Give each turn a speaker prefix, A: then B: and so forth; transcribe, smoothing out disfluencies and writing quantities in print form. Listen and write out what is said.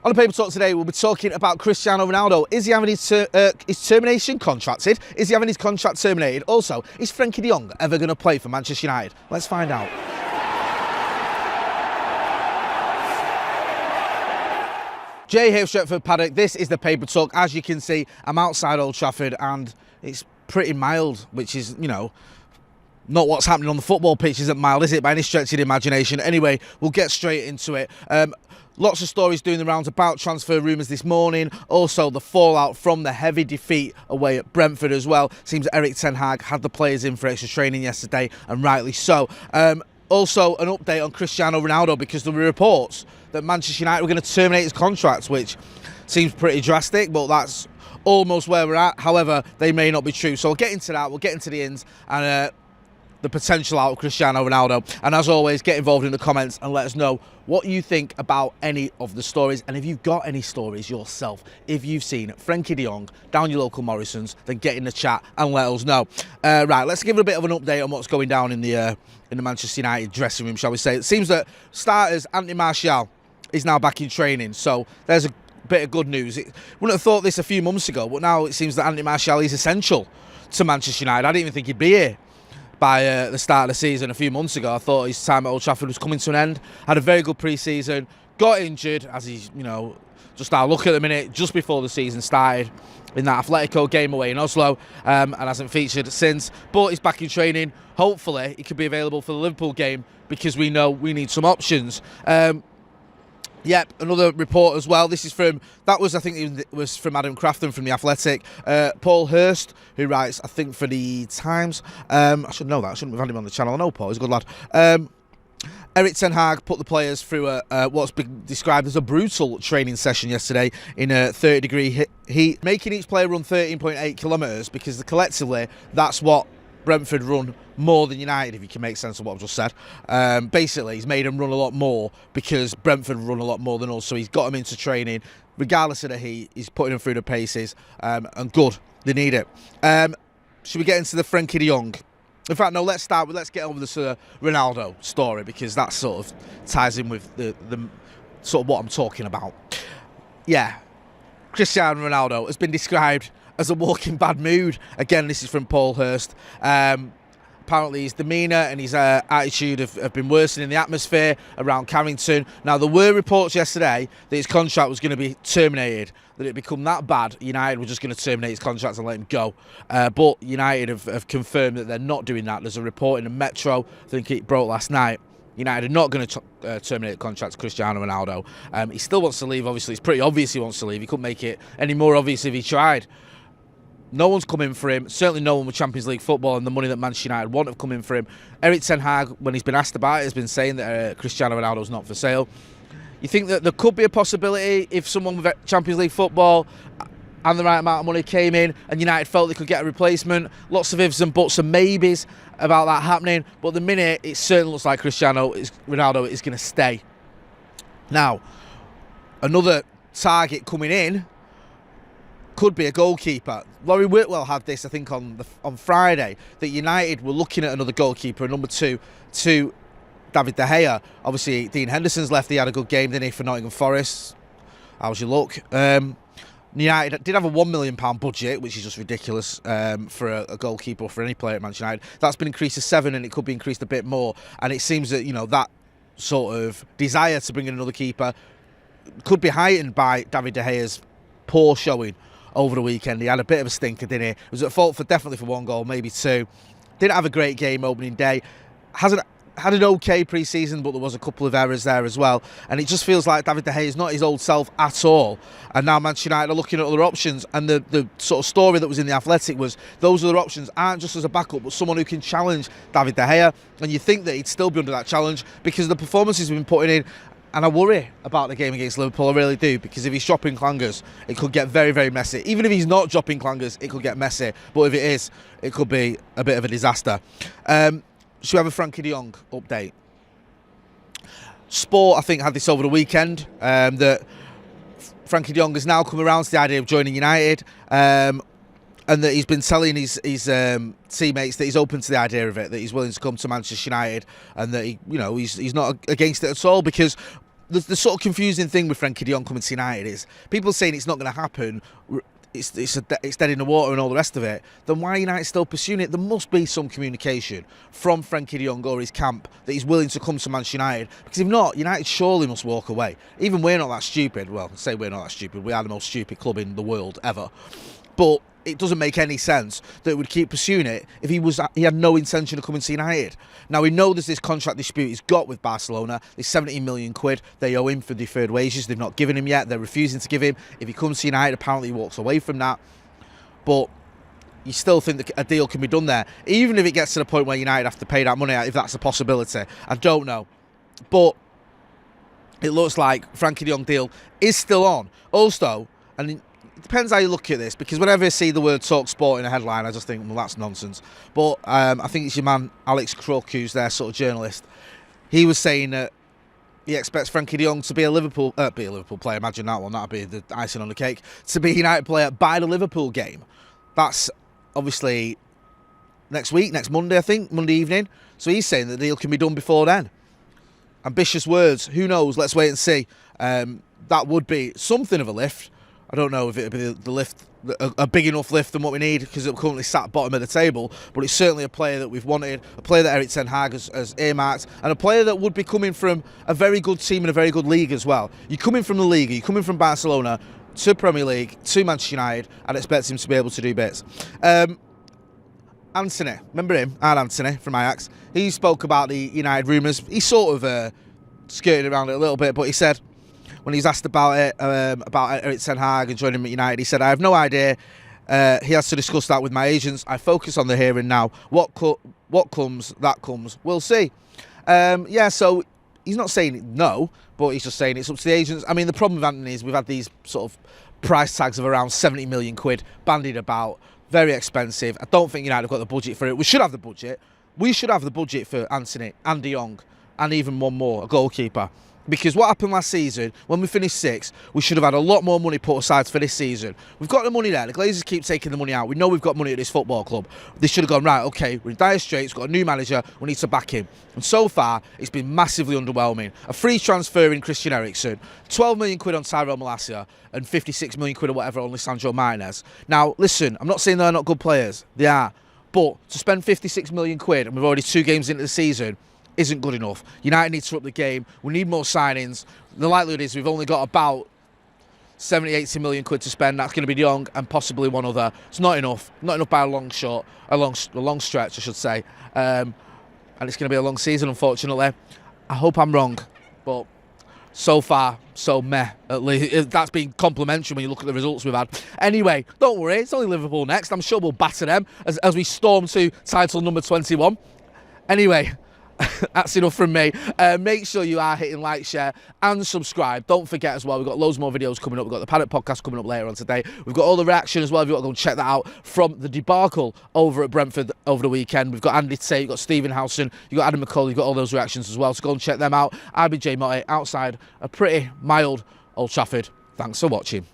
A: On the Paper Talk today, we'll be talking about Cristiano Ronaldo. Is he having his termination contracted? Is he having his contract terminated? Also, is Frenkie de Jong ever going to play for Manchester United? Let's find out. Jay here, Stretford, Paddock. This is the Paper Talk. As you can see, I'm outside Old Trafford and it's pretty mild, which is, you know, not what's happening on the football pitch isn't mild, is it, by any stretch of the imagination? Anyway, we'll get straight into it. Lots of stories doing the rounds about transfer rumours this morning. Also, the fallout from the heavy defeat away at Brentford as well. Seems Erik ten Hag had the players in for extra training yesterday, and rightly so. Also, an update on Cristiano Ronaldo, because there were reports that Manchester United were going to terminate his contract, which seems pretty drastic, but that's almost where we're at. However, they may not be true. So we'll get into that, we'll get into the ins and the potential out of Cristiano Ronaldo. And as always, get involved in the comments and let us know what you think about any of the stories. And if you've got any stories yourself, if you've seen Frenkie de Jong down your local Morrison's, then get in the chat and let us know. Right, let's give a bit of an update on what's going down in the Manchester United dressing room, shall we say. It seems that starters, Anthony Martial is now back in training. So there's a bit of good news. Wouldn't have thought this a few months ago, but now it seems that Anthony Martial is essential to Manchester United. I didn't even think he'd be here by the start of the season a few months ago. I thought his time at Old Trafford was coming to an end. Had a very good pre-season, got injured, as he's, you know, just our look at the minute, just before the season started in that Atletico game away in Oslo, and hasn't featured since. But he's back in training. Hopefully he could be available for the Liverpool game, because we know we need some options. Yep, another report as well. This is from, I think it was from Adam Crafton from The Athletic. Paul Hurst, who writes, I think, for The Times. I should know that. I shouldn't have had him on the channel. I know Paul, he's a good lad. Erik ten Hag put the players through what's been described as a brutal training session yesterday in a 30-degree heat, making each player run 13.8 kilometres, because collectively that's what Brentford run more than United, if you can make sense of what I've just said. Basically, he's made them run a lot more because Brentford run a lot more than us, so he's got them into training. Regardless of the heat, he's putting them through the paces, and good, they need it. Should we get into the Frenkie de Jong? In fact, no, let's get over this Ronaldo story, because that sort of ties in with the sort of what I'm talking about. Yeah, Cristiano Ronaldo has been described as a walking bad mood. Again, this is from Paul Hurst. Apparently his demeanour and his attitude have been worsening in the atmosphere around Carrington. Now, there were reports yesterday that his contract was going to be terminated, that it had become that bad, United were just going to terminate his contract and let him go. But United have confirmed that they're not doing that. There's a report in the Metro, I think it broke last night. United are not going to terminate the contract to Cristiano Ronaldo. He still wants to leave, obviously. It's pretty obvious he wants to leave. He couldn't make it any more obvious if he tried. No one's come in for him. Certainly no one with Champions League football and the money that Manchester United want have come in for him. Erik ten Hag, when he's been asked about it, has been saying that Cristiano Ronaldo's not for sale. You think that there could be a possibility if someone with Champions League football and the right amount of money came in and United felt they could get a replacement? Lots of ifs and buts and maybes about that happening. But at the minute, it certainly looks like Ronaldo is going to stay. Now, another target coming in could be a goalkeeper. Laurie Whitwell had this, I think, on Friday, that United were looking at another goalkeeper, number two, to David De Gea. Obviously, Dean Henderson's left. He had a good game, didn't he, for Nottingham Forest? How's your luck? United did have a £1 million budget, which is just ridiculous for a goalkeeper or for any player at Manchester United. That's been increased to 7, and it could be increased a bit more. And it seems that, you know, that sort of desire to bring in another keeper could be heightened by David De Gea's poor showing over the weekend. He had a bit of a stinker, didn't he? Was at fault definitely for 1 goal, maybe 2. Didn't have a great game opening day. Hasn't had an okay pre-season, but there was a couple of errors there as well. And it just feels like David De Gea is not his old self at all. And now Manchester United are looking at other options. And the sort of story that was in The Athletic was those other options aren't just as a backup, but someone who can challenge David De Gea. And you think that he'd still be under that challenge because of the performances he's been putting in. And I worry about the game against Liverpool, I really do, because if he's dropping clangers, it could get very, very messy. Even if he's not dropping clangers, it could get messy. But if it is, it could be a bit of a disaster. Should we have a Frenkie de Jong update? Sport, I think, had this over the weekend, that Frenkie de Jong has now come around to the idea of joining United, and that he's been telling his teammates that he's open to the idea of it, that he's willing to come to Manchester United, and that he's not against it at all, because the sort of confusing thing with Frenkie de Jong coming to United is people saying it's not going to happen. It's dead in the water and all the rest of it. Then why are United still pursuing it? There must be some communication from Frenkie de Jong or his camp that he's willing to come to Manchester United. Because if not, United surely must walk away. Even we're not that stupid. Well, say we're not that stupid. We are the most stupid club in the world ever. But it doesn't make any sense that it would keep pursuing it if he had no intention of coming to United. Now, we know there's this contract dispute he's got with Barcelona. There's 17 million quid they owe him for deferred wages. They've not given him yet. They're refusing to give him. If he comes to United, apparently he walks away from that. But you still think that a deal can be done there, even if it gets to the point where United have to pay that money out, if that's a possibility. I don't know. But it looks like Frenkie de Jong deal is still on. Also, and it depends how you look at this, because whenever I see the word Talk Sport in a headline, I just think, well, that's nonsense. But I think it's your man Alex Crook, who's their sort of journalist. He was saying that he expects Frenkie de Jong to be a Liverpool player. Imagine that one. That'd be the icing on the cake. To be a United player by the Liverpool game. That's obviously next week, next Monday, I think, Monday evening. So he's saying that the deal can be done before then. Ambitious words. Who knows? Let's wait and see. That would be something of a lift. I don't know if it would be the lift, a big enough lift than what we need, because it's currently sat bottom of the table, but it's certainly a player that we've wanted, a player that Erik ten Hag has earmarked, and a player that would be coming from a very good team and a very good league as well. You're coming from the Liga, you're coming from Barcelona to Premier League, to Manchester United, and expect him to be able to do bits. Anthony, remember him? Anthony from Ajax. He spoke about the United rumours. He sort of skirted around it a little bit, but he said, when he was asked about it, about Erik ten Hag and joining him at United, he said, I have no idea. He has to discuss that with my agents. I focus on the here and now. What comes, that comes. We'll see. Yeah, so he's not saying no, but he's just saying it's up to the agents. I mean, the problem with Anthony is we've had these sort of price tags of around 70 million quid bandied about. Very expensive. I don't think United have got the budget for it. We should have the budget. We should have the budget for Anthony and De Jong and even one more, a goalkeeper. Because what happened last season, when we finished sixth, we should have had a lot more money put aside for this season. We've got the money there. The Glazers keep taking the money out. We know we've got money at this football club. They should have gone, right, okay, we're in dire straits, we've got a new manager, we need to back him. And so far, it's been massively underwhelming. A free transfer in Christian Eriksen, 12 million quid on Tyrell Malacia, and 56 million quid or whatever on Lisandro Martinez. Now, listen, I'm not saying they're not good players. They are. But to spend 56 million quid, and we're already 2 games into the season, isn't good enough. United needs to up the game. We need more signings. The likelihood is we've only got about 70, 80 million quid to spend. That's going to be De Jong and possibly one other. It's not enough. Not enough by a long stretch, I should say. And it's going to be a long season, unfortunately. I hope I'm wrong, but so far, so meh. At least that's been complimentary when you look at the results we've had. Anyway, don't worry. It's only Liverpool next. I'm sure we'll batter them as we storm to title number 21. Anyway, that's enough from me. Make sure you are hitting like, share and subscribe. Don't forget as well, we've got loads more videos coming up. We've got the Paddock podcast coming up later on today. We've got all the reaction as well, if you want to go and check that out, from the debacle over at Brentford over the weekend. We've got Andy Tate, you've got Stephen Howson, you've got Adam McCall, you've got all those reactions as well, so go and check them out. I've been Jay Motti outside a pretty mild Old Trafford. Thanks for watching.